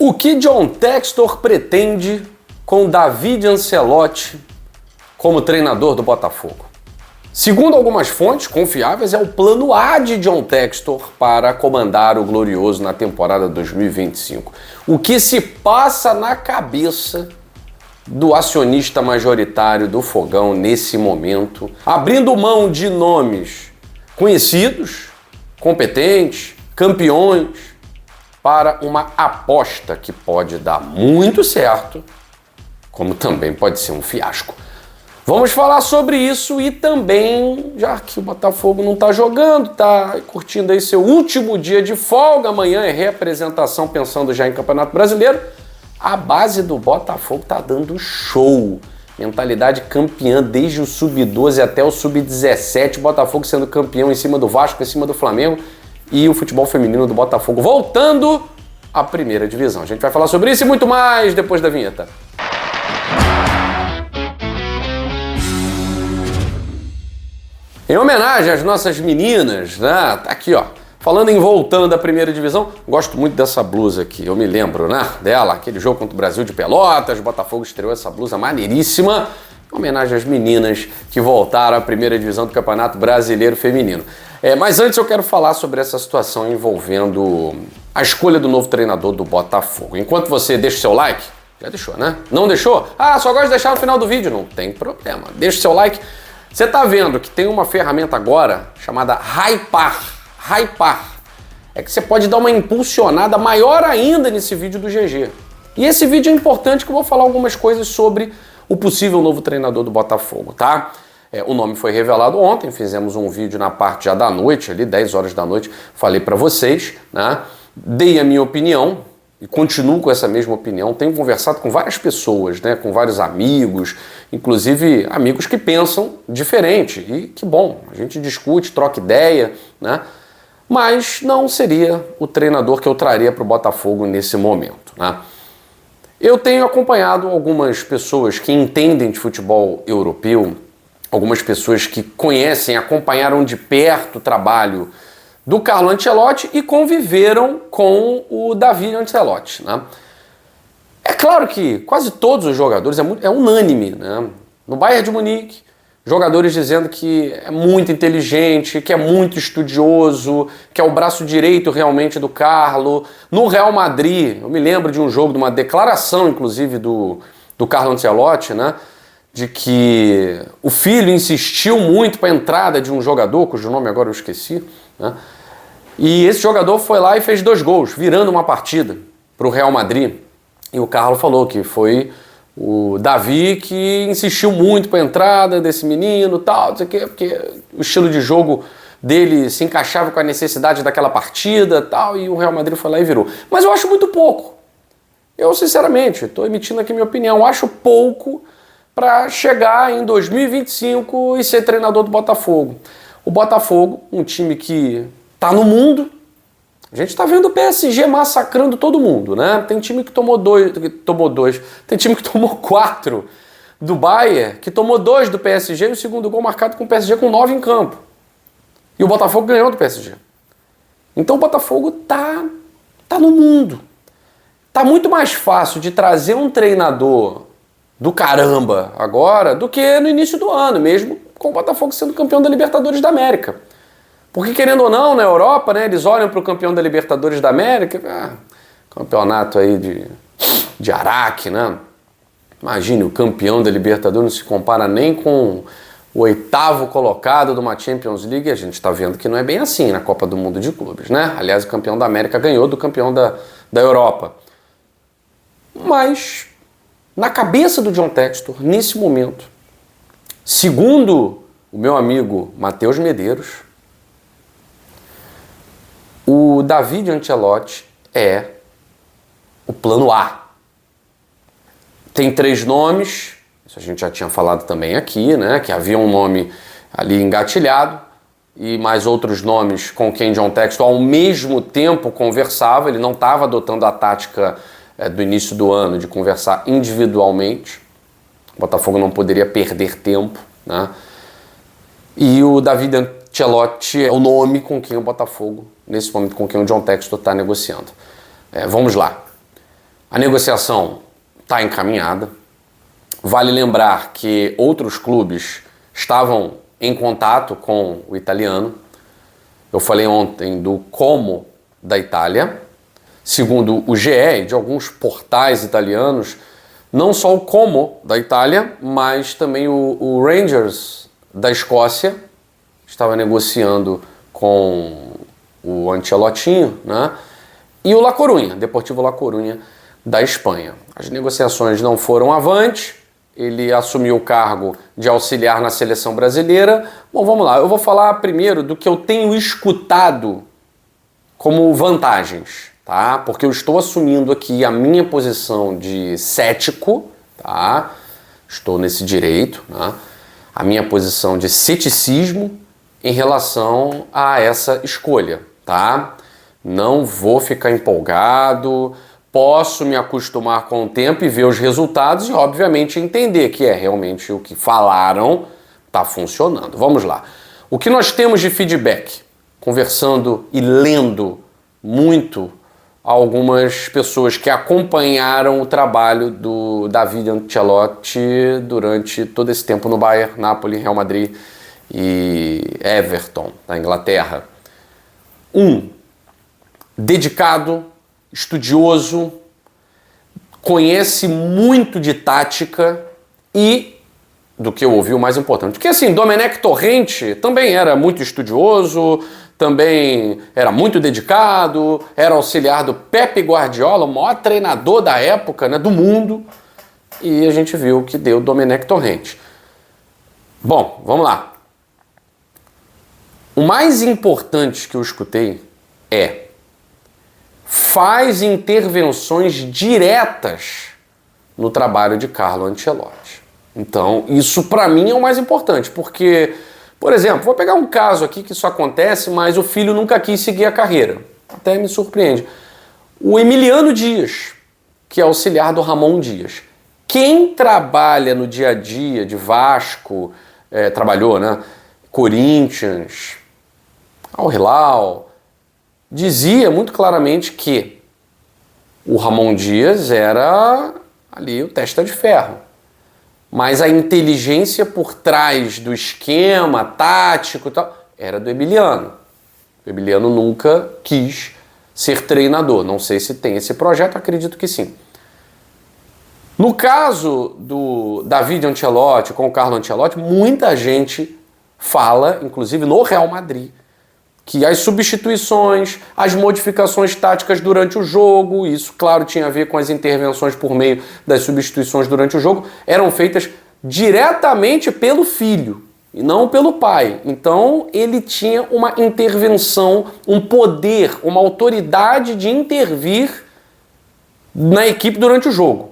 O que John Textor pretende com David Ancelotti como treinador do Botafogo? Segundo algumas fontes confiáveis, é o plano A de John Textor para comandar o Glorioso na temporada 2025. O que se passa na cabeça do acionista majoritário do Fogão nesse momento, abrindo mão de nomes conhecidos, competentes, campeões, para uma aposta que pode dar muito certo, como também pode ser um fiasco. Vamos falar sobre isso e também, já que o Botafogo não está jogando, está curtindo aí seu último dia de folga, amanhã é reapresentação, pensando já em Campeonato Brasileiro, a base do Botafogo está dando show. Mentalidade campeã desde o Sub-12 até o Sub-17, Botafogo sendo campeão em cima do Vasco, em cima do Flamengo, e o futebol feminino do Botafogo voltando à primeira divisão. A gente vai falar sobre isso e muito mais depois da vinheta. Em homenagem às nossas meninas, né? Tá aqui, ó. Falando em voltando à primeira divisão, gosto muito dessa blusa aqui. Eu me lembro, né? Dela, aquele jogo contra o Brasil de Pelotas, o Botafogo estreou essa blusa maneiríssima. Em homenagem às meninas que voltaram à primeira divisão do Campeonato Brasileiro Feminino. Mas antes eu quero falar sobre essa situação envolvendo a escolha do novo treinador do Botafogo. Enquanto você deixa o seu like, já deixou, né? Não deixou? Ah, só gosto de deixar no final do vídeo. Não tem problema. Deixa o seu like. Você tá vendo que tem uma ferramenta agora chamada Hypar. Hypar. É que você pode dar uma impulsionada maior ainda nesse vídeo do GG. E esse vídeo é importante que eu vou falar algumas coisas sobre o possível novo treinador do Botafogo, tá? O nome foi revelado ontem, fizemos um vídeo na parte já da noite, ali 10 horas da noite, falei para vocês, né? Dei a minha opinião e continuo com essa mesma opinião. Tenho conversado com várias pessoas, né? Com vários amigos, inclusive amigos que pensam diferente. E que bom, a gente discute, troca ideia, né? Mas não seria o treinador que eu traria para o Botafogo nesse momento, né? Eu tenho acompanhado algumas pessoas que entendem de futebol europeu, algumas pessoas que conhecem, acompanharam de perto o trabalho do Carlo Ancelotti e conviveram com o David Ancelotti, né? É claro que quase todos os jogadores, é unânime, né? No Bayern de Munique, jogadores dizendo que é muito inteligente, que é muito estudioso, que é o braço direito realmente do Carlo. No Real Madrid, eu me lembro de um jogo, de uma declaração, inclusive, do Carlo Ancelotti, né? De que o filho insistiu muito para a entrada de um jogador, cujo nome agora eu esqueci, né? E esse jogador foi lá e fez 2 gols, virando uma partida para o Real Madrid. E o Carlo falou que foi o Davi que insistiu muito para a entrada desse menino, tal, não sei o quê, porque o estilo de jogo dele se encaixava com a necessidade daquela partida, tal, e o Real Madrid foi lá e virou. Mas eu acho muito pouco. Eu, sinceramente, estou emitindo aqui minha opinião, eu acho pouco para chegar em 2025 e ser treinador do Botafogo. O Botafogo, um time que está no mundo, a gente está vendo o PSG massacrando todo mundo, né? Tem time que tomou 2, tem time que tomou 4 do Bayern, que tomou 2 do PSG e o segundo gol marcado com o PSG com 9 em campo. E o Botafogo ganhou do PSG. Então o Botafogo tá no mundo. Tá muito mais fácil de trazer um treinador do caramba agora do que no início do ano, mesmo com o Botafogo sendo campeão da Libertadores da América. Porque, querendo ou não, na Europa, né, eles olham para o campeão da Libertadores da América, campeonato aí de Araque, né? Imagine, o campeão da Libertadores não se compara nem com o 8º colocado de uma Champions League. A gente está vendo que não é bem assim na Copa do Mundo de Clubes, né? Aliás, o campeão da América ganhou do campeão da Europa. Mas, na cabeça do John Textor, nesse momento, segundo o meu amigo Matheus Medeiros, o David Ancelotti é o plano A. Tem 3 nomes, isso a gente já tinha falado também aqui, né? Que havia um nome ali engatilhado e mais outros nomes com quem John Textor ao mesmo tempo conversava. Ele não estava adotando a tática do início do ano de conversar individualmente. O Botafogo não poderia perder tempo, né? E o David Ancelotti é o nome com quem o Botafogo, nesse momento, com quem o John Textor está negociando. Vamos lá. A negociação está encaminhada. Vale lembrar que outros clubes estavam em contato com o italiano. Eu falei ontem do Como da Itália. Segundo o GE e de alguns portais italianos, não só o Como da Itália, mas também o Rangers da Escócia estava negociando com o Ancelottinho, né? E o La Coruña, Deportivo La Coruña da Espanha. As negociações não foram avante, ele assumiu o cargo de auxiliar na seleção brasileira. Bom, vamos lá, eu vou falar primeiro do que eu tenho escutado como vantagens, tá? Porque eu estou assumindo aqui a minha posição de cético, tá? Estou nesse direito, né? A minha posição de ceticismo em relação a essa escolha, tá? Não vou ficar empolgado, posso me acostumar com o tempo e ver os resultados e, obviamente, entender que é realmente o que falaram está funcionando. Vamos lá. O que nós temos de feedback? Conversando e lendo muito algumas pessoas que acompanharam o trabalho do David Ancelotti durante todo esse tempo no Bayern, Napoli, Real Madrid e Everton, na Inglaterra. Dedicado, estudioso, conhece muito de tática e, do que eu ouvi, o mais importante, porque assim, Domenech Torrente também era muito estudioso, também era muito dedicado, era auxiliar do Pepe Guardiola, o maior treinador da época, né, do mundo, e a gente viu que deu Domenech Torrente. Bom, vamos lá. O mais importante que eu escutei é: faz intervenções diretas no trabalho de Carlo Ancelotti. Então, isso para mim é o mais importante, porque, por exemplo, vou pegar um caso aqui que isso acontece, mas o filho nunca quis seguir a carreira. Até me surpreende. O Emiliano Dias, que é auxiliar do Ramon Dias. Quem trabalha no dia a dia de Vasco, trabalhou, né? Corinthians, Al Hilal, dizia muito claramente que o Ramon Dias era ali o testa de ferro. Mas a inteligência por trás do esquema tático e tal era do Emiliano. O Emiliano nunca quis ser treinador. Não sei se tem esse projeto, acredito que sim. No caso do David Ancelotti com o Carlo Ancelotti, muita gente fala, inclusive no Real Madrid, que as substituições, as modificações táticas durante o jogo, isso, claro, tinha a ver com as intervenções por meio das substituições durante o jogo, eram feitas diretamente pelo filho e não pelo pai. Então, ele tinha uma intervenção, um poder, uma autoridade de intervir na equipe durante o jogo.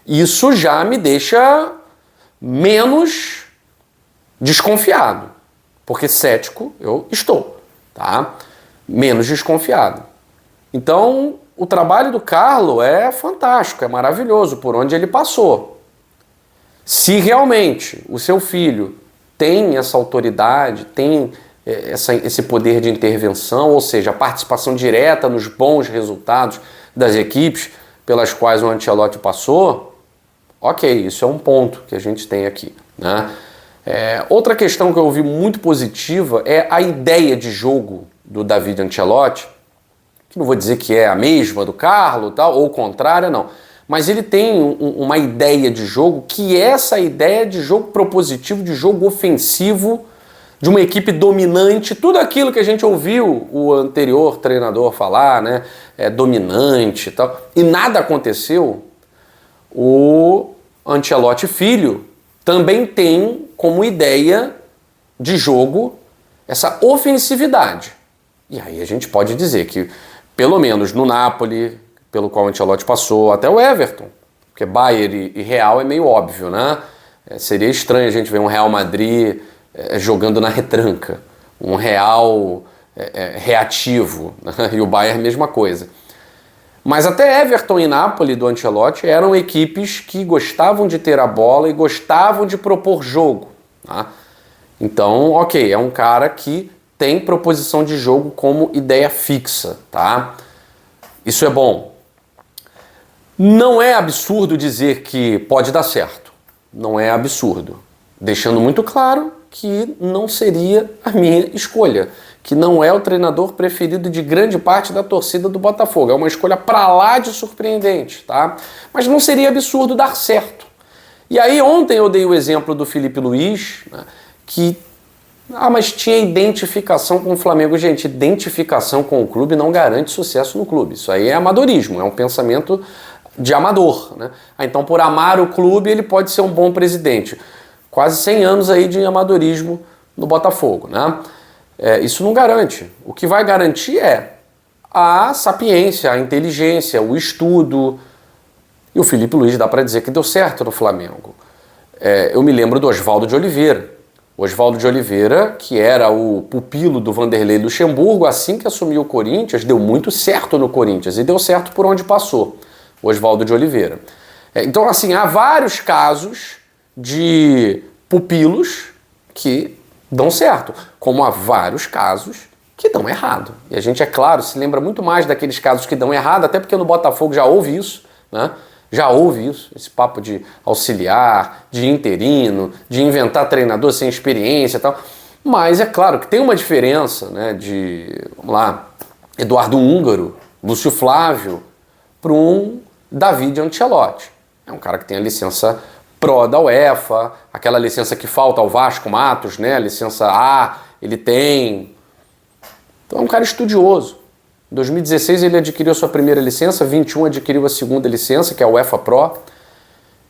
Isso já me deixa menos desconfiado, porque cético eu estou. Tá? Menos desconfiado. Então, o trabalho do Carlo é fantástico, é maravilhoso, por onde ele passou. Se realmente o seu filho tem essa autoridade, tem esse poder de intervenção, ou seja, a participação direta nos bons resultados das equipes pelas quais o Ancelotti passou, ok, isso é um ponto que a gente tem aqui, né? Outra questão que eu ouvi muito positiva é a ideia de jogo do David Ancelotti, que não vou dizer que é a mesma do Carlo, tal, ou contrária, não. Mas ele tem uma ideia de jogo que é essa ideia de jogo propositivo, de jogo ofensivo, de uma equipe dominante, tudo aquilo que a gente ouviu o anterior treinador falar, né? Dominante e tal, e nada aconteceu. O Ancelotti filho também tem como ideia de jogo essa ofensividade. E aí a gente pode dizer que, pelo menos no Napoli, pelo qual o Ancelotti passou, até o Everton, porque Bayern e Real é meio óbvio, né? Seria estranho a gente ver um Real Madrid jogando na retranca, um Real reativo, né? E o Bayern mesma coisa. Mas até Everton e Napoli do Ancelotti eram equipes que gostavam de ter a bola e gostavam de propor jogo. Tá? Então, ok, é um cara que tem proposição de jogo como ideia fixa. Tá? Isso é bom. Não é absurdo dizer que pode dar certo. Não é absurdo. Deixando muito claro que não seria a minha escolha, que não é o treinador preferido de grande parte da torcida do Botafogo. É uma escolha pra lá de surpreendente, tá? Mas não seria absurdo dar certo. E aí ontem eu dei o exemplo do Felipe Luiz, né, que mas tinha identificação com o Flamengo. Gente, identificação com o clube não garante sucesso no clube. Isso aí é amadorismo, é um pensamento de amador, né? Então, por amar o clube, ele pode ser um bom presidente. Quase 100 anos aí de amadorismo no Botafogo, né? Isso não garante. O que vai garantir é a sapiência, a inteligência, o estudo. E o Felipe Luiz dá para dizer que deu certo no Flamengo. Eu me lembro do Oswaldo de Oliveira. Oswaldo de Oliveira, que era o pupilo do Vanderlei Luxemburgo, assim que assumiu o Corinthians, deu muito certo no Corinthians e deu certo por onde passou. Oswaldo de Oliveira. Então, assim, há vários casos de pupilos que dão certo, como há vários casos que dão errado. E a gente, é claro, se lembra muito mais daqueles casos que dão errado, até porque no Botafogo já houve isso, né? Já houve isso, esse papo de auxiliar, de interino, de inventar treinador sem experiência e tal. Mas é claro que tem uma diferença, né, de, vamos lá, Eduardo Húngaro, Lúcio Flávio, para um David Ancelotti. É um cara que tem a licença Pro da UEFA, aquela licença que falta ao Vasco Matos, né, a licença A, ele tem. Então é um cara estudioso. Em 2016 ele adquiriu a sua primeira licença, 21 adquiriu a segunda licença, que é a UEFA Pro.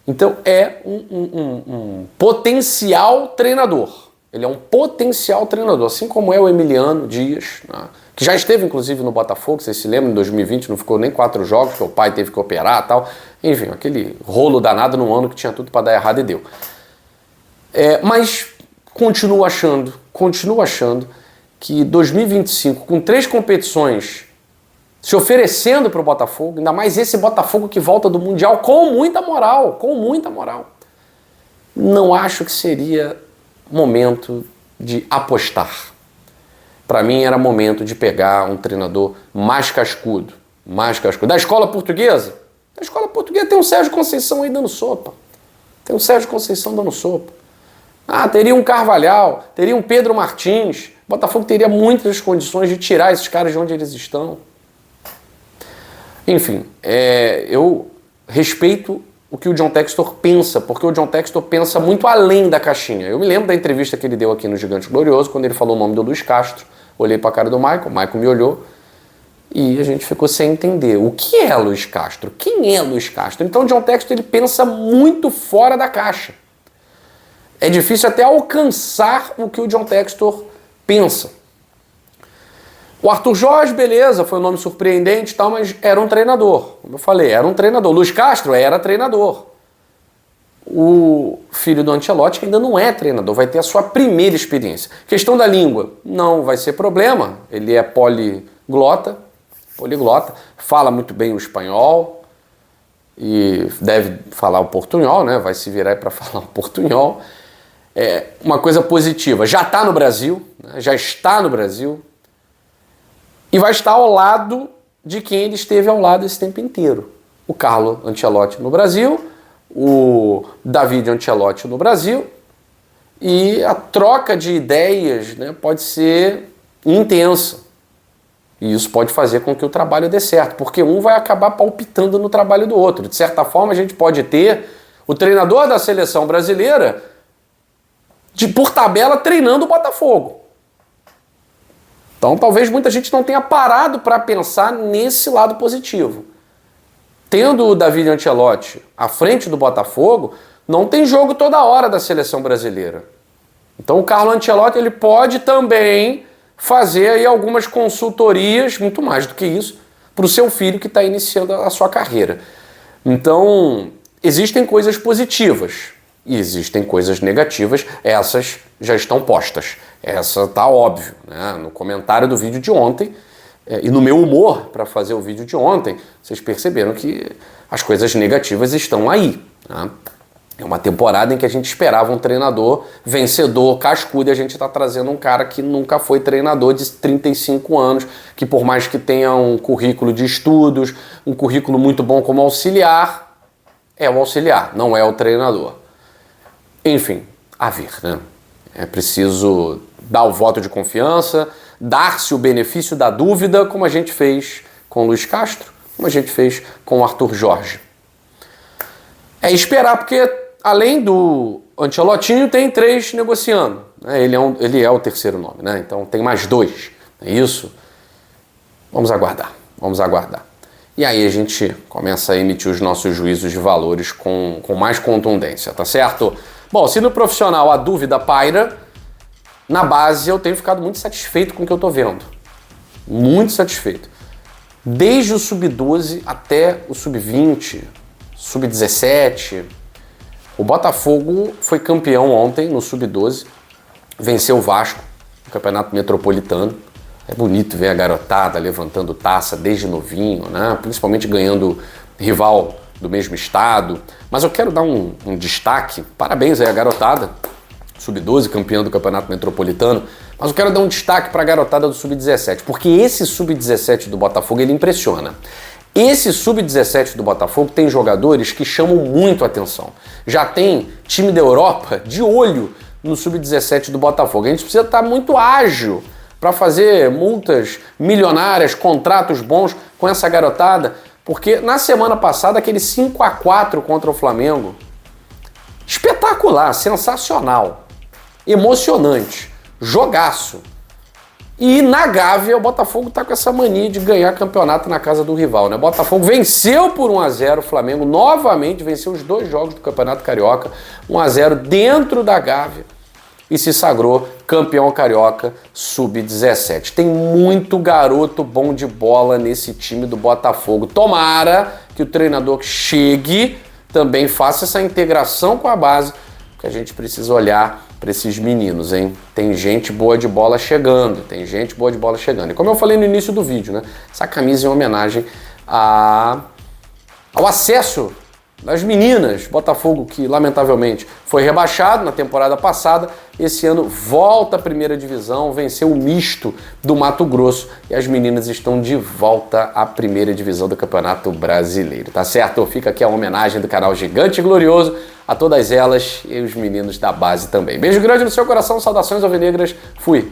Então é um potencial treinador. Ele é um potencial treinador, assim como é o Emiliano Dias, né, que já esteve inclusive no Botafogo, vocês se lembram, em 2020 não ficou nem 4 jogos, porque o pai teve que operar e tal. Enfim, aquele rolo danado num ano que tinha tudo para dar errado e deu. Mas continuo achando que 2025, com 3 competições se oferecendo para o Botafogo, ainda mais esse Botafogo que volta do Mundial com muita moral, não acho que seria momento de apostar. Para mim era momento de pegar um treinador mais cascudo. Da escola portuguesa? Da escola portuguesa tem um Sérgio Conceição aí dando sopa. Teria um Carvalhal, teria um Pedro Martins. O Botafogo teria muitas condições de tirar esses caras de onde eles estão. Enfim, eu respeito o que o John Textor pensa, porque o John Textor pensa muito além da caixinha. Eu me lembro da entrevista que ele deu aqui no Gigante Glorioso, quando ele falou o nome do Luiz Castro. Olhei para a cara do Michael, o Michael me olhou e a gente ficou sem entender. O que é Luiz Castro? Quem é Luiz Castro? Então o John Textor ele pensa muito fora da caixa. É difícil até alcançar o que o John Textor pensa. O Arthur Jorge, beleza, foi um nome surpreendente e tal, mas era um treinador. Como eu falei, era um treinador. Luiz Castro era treinador. O filho do Ancelotti ainda não é treinador, vai ter a sua primeira experiência. Questão da língua, não vai ser problema. Ele é poliglota, fala muito bem o espanhol e deve falar o portunhol, né? Vai se virar para falar o portunhol. Uma coisa positiva, já está no Brasil, né? Já está no Brasil. E vai estar ao lado de quem ele esteve ao lado esse tempo inteiro. O Carlo Ancelotti no Brasil, o David Ancelotti no Brasil, e a troca de ideias, né, pode ser intensa. E isso pode fazer com que o trabalho dê certo, porque um vai acabar palpitando no trabalho do outro. De certa forma, a gente pode ter o treinador da seleção brasileira, por tabela, treinando o Botafogo. Então, talvez muita gente não tenha parado para pensar nesse lado positivo. Tendo o David Ancelotti à frente do Botafogo, não tem jogo toda hora da seleção brasileira. Então, o Carlo Ancelotti ele pode também fazer aí algumas consultorias, muito mais do que isso, para o seu filho que está iniciando a sua carreira. Então, existem coisas positivas e existem coisas negativas, essas já estão postas. Essa tá óbvio, né? No comentário do vídeo de ontem e no meu humor para fazer o vídeo de ontem, vocês perceberam que as coisas negativas estão aí, né? É uma temporada em que a gente esperava um treinador vencedor, cascudo, e a gente está trazendo um cara que nunca foi treinador, de 35 anos, que por mais que tenha um currículo de estudos, um currículo muito bom como auxiliar, é o auxiliar, não é o treinador. Enfim, a ver, né? É preciso dar o voto de confiança, dar-se o benefício da dúvida, como a gente fez com o Luiz Castro, como a gente fez com o Arthur Jorge. É esperar, porque além do Ancelottinho, tem 3 negociando. Né? Ele é o terceiro nome, né? Então tem mais 2. É isso? Vamos aguardar, vamos aguardar. E aí a gente começa a emitir os nossos juízos de valores com mais contundência, tá certo? Bom, se no profissional a dúvida paira, na base eu tenho ficado muito satisfeito com o que eu tô vendo. Muito satisfeito. Desde o sub-12 até o sub-20, sub-17... O Botafogo foi campeão ontem no Sub-12, venceu o Vasco no Campeonato Metropolitano. É bonito ver a garotada levantando taça desde novinho, né? Principalmente ganhando rival do mesmo estado. Mas eu quero dar um destaque, parabéns aí à garotada, Sub-12, campeão do Campeonato Metropolitano, mas eu quero dar um destaque para a garotada do Sub-17, porque esse Sub-17 do Botafogo, ele impressiona. Esse Sub-17 do Botafogo tem jogadores que chamam muito a atenção. Já tem time da Europa de olho no Sub-17 do Botafogo. A gente precisa estar muito ágil para fazer multas milionárias, contratos bons com essa garotada, porque na semana passada aquele 5-4 contra o Flamengo, espetacular, sensacional, emocionante, jogaço. E na Gávea, o Botafogo tá com essa mania de ganhar campeonato na casa do rival, né? O Botafogo venceu por 1-0 o Flamengo, novamente venceu os 2 jogos do Campeonato Carioca, 1-0 dentro da Gávea, e se sagrou campeão carioca sub-17. Tem muito garoto bom de bola nesse time do Botafogo. Tomara que o treinador que chegue também faça essa integração com a base, porque a gente precisa olhar para esses meninos, hein? Tem gente boa de bola chegando, tem gente boa de bola chegando. E como eu falei no início do vídeo, né? Essa camisa é uma homenagem ao acesso das meninas. Botafogo, que lamentavelmente foi rebaixado na temporada passada, esse ano volta à primeira divisão, venceu o misto do Mato Grosso e as meninas estão de volta à primeira divisão do Campeonato Brasileiro, tá certo? Fica aqui a homenagem do canal Gigante e Glorioso a todas elas e os meninos da base também. Beijo grande no seu coração, saudações alvinegras, fui!